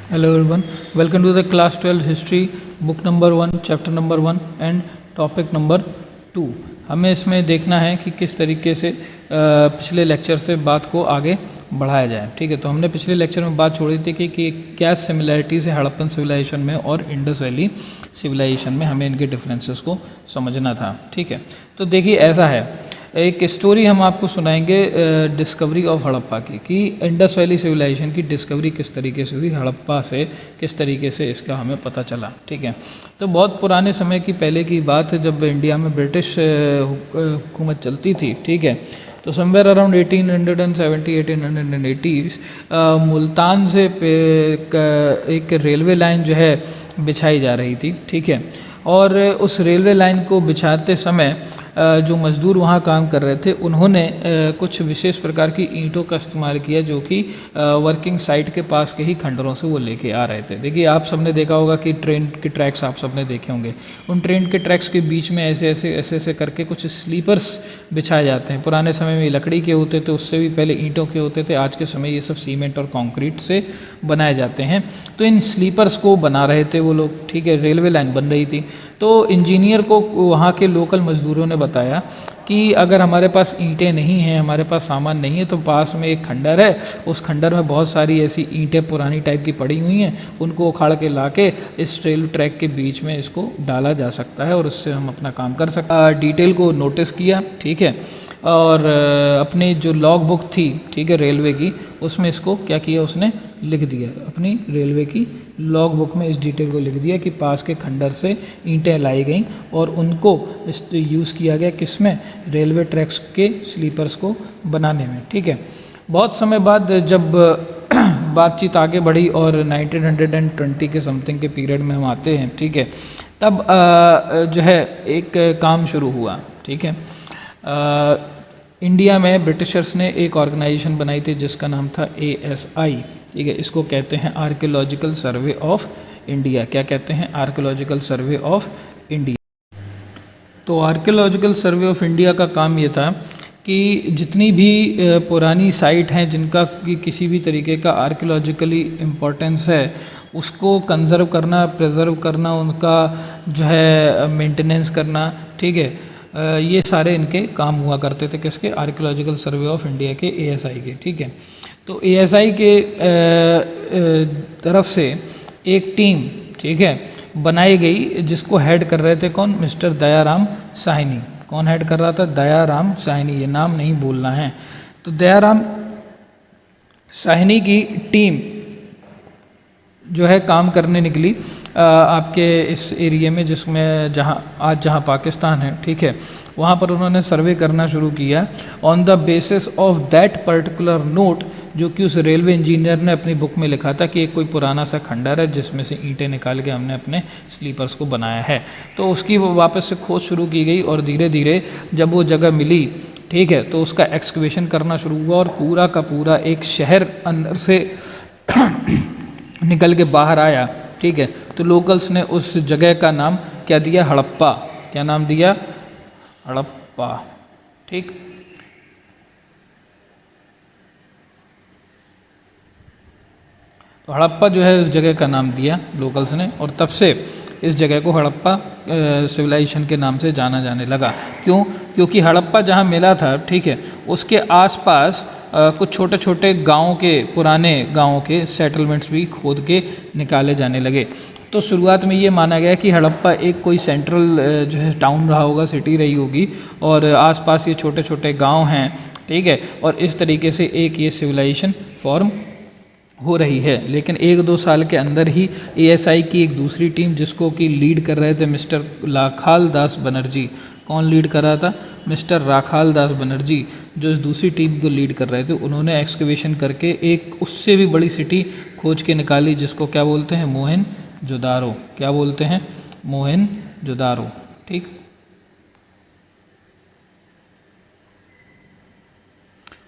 Hello everyone, welcome to the class 12 history book number 1 chapter number 1 and topic number 2। हमें इसमें देखना है कि किस तरीके से पिछले लेक्चर से बात को आगे बढ़ाया जाए। ठीक है, तो हमने पिछले लेक्चर में बात छोड़ी थी कि क्या सिमिलैरिटीज़ है हड़प्पन सिविलाइजेशन में और इंडस वैली सिविलाइजेशन में, हमें इनके डिफरेंसेस को समझना था। ठीक है, तो देखिए ऐसा है, एक स्टोरी हम आपको सुनाएंगे डिस्कवरी ऑफ हड़प्पा की, कि इंडस वैली सिविलाइजेशन की डिस्कवरी किस तरीके से हुई, हड़प्पा से किस तरीके से इसका हमें पता चला। ठीक है, तो बहुत पुराने समय की पहले की बात है, जब इंडिया में ब्रिटिश हुकूमत चलती थी। ठीक है, तो समवेयर अराउंड 1870 1880 मुल्तान से एक रेलवे लाइन जो है बिछाई जा रही थी। ठीक है, और उस रेलवे लाइन को बिछाते समय जो मज़दूर वहाँ काम कर रहे थे, उन्होंने कुछ विशेष प्रकार की ईंटों का इस्तेमाल किया, जो कि वर्किंग साइट के पास के ही खंडरों से वो लेके आ रहे थे। देखिए, आप सबने देखा होगा कि ट्रेन के ट्रैक्स आप सबने देखे होंगे, उन ट्रेन के ट्रैक्स के बीच में ऐसे करके कुछ स्लीपर्स बिछाए जाते हैं। पुराने समय में लकड़ी के होते थे, उससे भी पहले ईंटों के होते थे, आज के समय ये सब सीमेंट और कंक्रीट से बनाए जाते हैं। तो इन स्लीपर्स को बना रहे थे वो लोग। ठीक है, रेलवे लाइन बन रही थी, तो इंजीनियर को वहाँ के लोकल मज़दूरों ने बताया कि अगर हमारे पास ईंटें नहीं हैं, हमारे पास सामान नहीं है, तो पास में एक खंडर है, उस खंडर में बहुत सारी ऐसी ईंटें पुरानी टाइप की पड़ी हुई हैं, उनको उखाड़ के लाके इस रेल ट्रैक के बीच में इसको डाला जा सकता है और उससे हम अपना काम कर सकते हैं। डिटेल को नोटिस किया। ठीक है, और अपनी जो लॉग बुक थी, ठीक है, रेलवे की, उसमें इसको क्या किया, उसने लिख दिया। अपनी रेलवे की लॉग बुक में इस डिटेल को लिख दिया कि पास के खंडर से ईंटें लाई गई और उनको यूज़ किया गया किसमें, रेलवे ट्रैक्स के स्लीपर्स को बनाने में। ठीक है, बहुत समय बाद जब बातचीत आगे बढ़ी और 1920 के समथिंग के पीरियड में हम आते हैं। ठीक है, तब जो है एक काम शुरू हुआ। ठीक है, इंडिया में ब्रिटिशर्स ने एक ऑर्गेनाइजेशन बनाई थी जिसका नाम था ASI। ठीक है, इसको कहते हैं आर्कियोलॉजिकल सर्वे ऑफ इंडिया। क्या कहते हैं? Archaeological survey of India. तो आर्कियोलॉजिकल सर्वे ऑफ इंडिया का काम ये था कि जितनी भी पुरानी साइट हैं जिनका किसी भी तरीके का आर्कियोलॉजिकली इम्पोर्टेंस है, उसको कंजर्व करना, प्रिजर्व करना, उनका जो है मेंटेनेंस करना। ठीक है, ये सारे इनके काम हुआ करते थे, किसके? आर्कियोलॉजिकल सर्वे ऑफ इंडिया के, ASI के। ठीक है, तो ASI के तरफ से एक टीम, ठीक है, बनाई गई, जिसको हेड कर रहे थे कौन? मिस्टर दयाराम साहनी। कौन हेड कर रहा था? दयाराम साहनी। ये नाम नहीं बोलना है। तो दयाराम साहनी की टीम जो है काम करने निकली आपके इस एरिया में, जिसमें जहाँ पाकिस्तान है। ठीक है, वहाँ पर उन्होंने सर्वे करना शुरू किया on the basis of that particular note, जो कि उस रेलवे इंजीनियर ने अपनी बुक में लिखा था कि एक कोई पुराना सा खंडर है जिसमें से ईंटें निकाल के हमने अपने स्लीपर्स को बनाया है। तो उसकी वापस से खोज शुरू की गई और धीरे धीरे जब वो जगह मिली, ठीक है, तो उसका एक्सकवेशन करना शुरू हुआ और पूरा का पूरा एक शहर अंदर से निकल के बाहर आया। ठीक है, तो लोकल्स ने उस जगह का नाम क्या दिया? हड़प्पा। क्या नाम दिया? हड़प्पा। ठीक, तो हड़प्पा जो है उस जगह का नाम दिया लोकल्स ने, और तब से इस जगह को हड़प्पा सिविलाइजेशन के नाम से जाना जाने लगा। क्यों? क्योंकि हड़प्पा जहाँ मिला था, ठीक है, उसके आसपास कुछ छोटे छोटे गाँव के, पुराने गाँव के सेटलमेंट्स भी खोद के निकाले जाने लगे। तो शुरुआत में ये माना गया कि हड़प्पा एक कोई सेंट्रल जो है टाउन रहा होगा, सिटी रही होगी, और आसपास ये छोटे छोटे गांव हैं। ठीक है, और इस तरीके से एक ये सिविलाइजेशन फॉर्म हो रही है। लेकिन 1-2 साल के अंदर ही ASI की एक दूसरी टीम, जिसको कि लीड कर रहे थे मिस्टर राखाल दास बनर्जी। कौन लीड कर रहा था? मिस्टर राखाल दास बनर्जी, जो इस दूसरी टीम को लीड कर रहे थे। उन्होंने एक्सकवेशन करके एक उससे भी बड़ी सिटी खोज के निकाली, जिसको क्या बोलते हैं? मोहनजोदारो। क्या बोलते हैं? मोहनजोदारो। ठीक,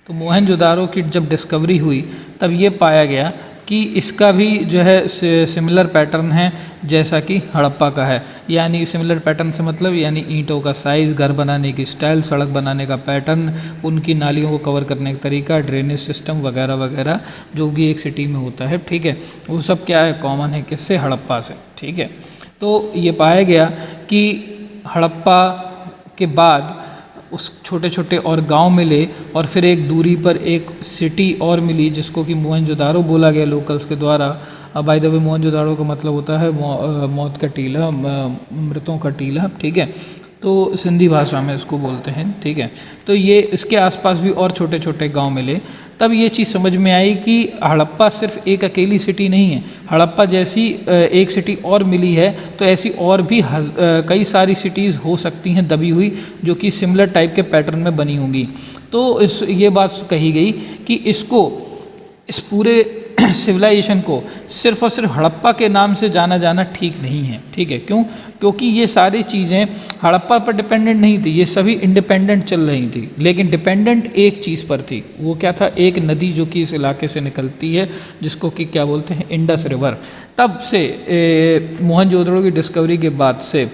तो मोहनजोदारो की जब डिस्कवरी हुई, तब ये पाया गया कि इसका भी जो है सिमिलर पैटर्न है जैसा कि हड़प्पा का है। यानी सिमिलर पैटर्न से मतलब यानी ईंटों का साइज़, घर बनाने की स्टाइल, सड़क बनाने का पैटर्न, उनकी नालियों को कवर करने का तरीका, ड्रेनेज सिस्टम वगैरह वगैरह जो भी एक सिटी में होता है, ठीक है, वो सब क्या है, कॉमन है किससे, हड़प्पा से, ठीक है। तो ये पाया गया कि हड़प्पा के बाद उस छोटे छोटे और गांव मिले और फिर एक दूरी पर एक सिटी और मिली जिसको कि मोहनजोदारो बोला गया लोकल्स के द्वारा। बाय द वे मोहनजोदारो का मतलब होता है मौत का टीला, मृतों का टीला, ठीक है, तो सिंधी भाषा में इसको बोलते हैं, ठीक है। तो ये इसके आसपास भी और छोटे छोटे गांव मिले। तब ये चीज़ समझ में आई कि हड़प्पा सिर्फ एक अकेली सिटी नहीं है, हड़प्पा जैसी एक सिटी और मिली है तो ऐसी और भी कई सारी सिटीज़ हो सकती हैं दबी हुई जो कि सिमिलर टाइप के पैटर्न में बनी होंगी। तो ये बात कही गई कि इस पूरे सिविलाइजेशन को सिर्फ और सिर्फ हड़प्पा के नाम से जाना ठीक नहीं है, ठीक है। क्यों? क्योंकि ये सारी चीज़ें हड़प्पा पर डिपेंडेंट नहीं थी, ये सभी इंडिपेंडेंट चल रही थी, लेकिन डिपेंडेंट एक चीज़ पर थी। वो क्या था? एक नदी जो कि इस इलाके से निकलती है जिसको कि क्या बोलते हैं, इंडस रिवर। तब से मोहनजोदड़ो की डिस्कवरी के बाद से,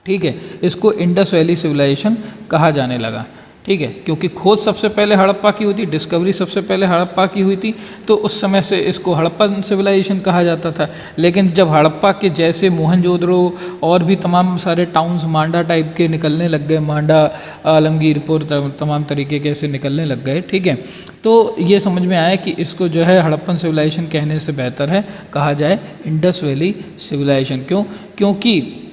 ठीक है, इसको इंडस वैली सिविलाइजेशन कहा जाने लगा, ठीक है, क्योंकि खोज सबसे पहले हड़प्पा की हुई थी, डिस्कवरी सबसे पहले हड़प्पा की हुई थी, तो उस समय से इसको हड़प्पन सिविलाइजेशन कहा जाता था। लेकिन जब हड़प्पा के जैसे मोहनजोदड़ो और भी तमाम सारे टाउन्स मांडा टाइप के निकलने लग गए, मांडा, आलमगीरपुर, तमाम तरीके के ऐसे निकलने लग गए, ठीक है, तो ये समझ में आया कि इसको जो है हड़प्पन सिविलाइजेशन कहने से बेहतर है कहा जाए इंडस वैली सिविलाइजेशन। क्यों? क्योंकि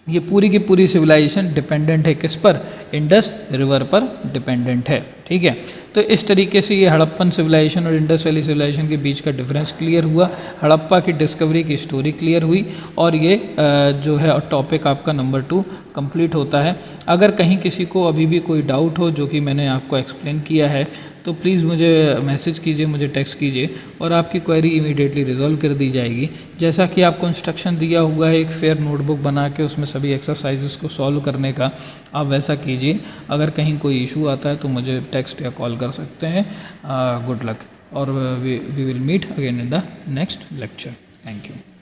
ये पूरी की पूरी सिविलाइजेशन डिपेंडेंट है किस पर? इंडस रिवर पर डिपेंडेंट है, ठीक है। तो इस तरीके से ये हड़प्पन सिविलाइजेशन और इंडस वैली सिविलाइजेशन के बीच का डिफरेंस क्लियर हुआ, हड़प्पा की डिस्कवरी की स्टोरी क्लियर हुई, और ये जो है टॉपिक आपका नंबर 2 कंप्लीट होता है। अगर कहीं किसी को अभी भी कोई डाउट हो जो कि मैंने आपको एक्सप्लेन किया है तो प्लीज़ मुझे मैसेज कीजिए, मुझे टेक्स्ट कीजिए और आपकी क्वेरी इमीडिएटली रिजॉल्व कर दी जाएगी। जैसा कि आपको इंस्ट्रक्शन दिया हुआ है एक फेयर नोटबुक बना के उसमें सभी एक्सरसाइजेस को सॉल्व करने का, आप वैसा कीजिए। अगर कहीं कोई इशू आता है तो मुझे टेक्स्ट या कॉल कर सकते हैं। गुड लक और we will meet again in the next lecture. Thank you.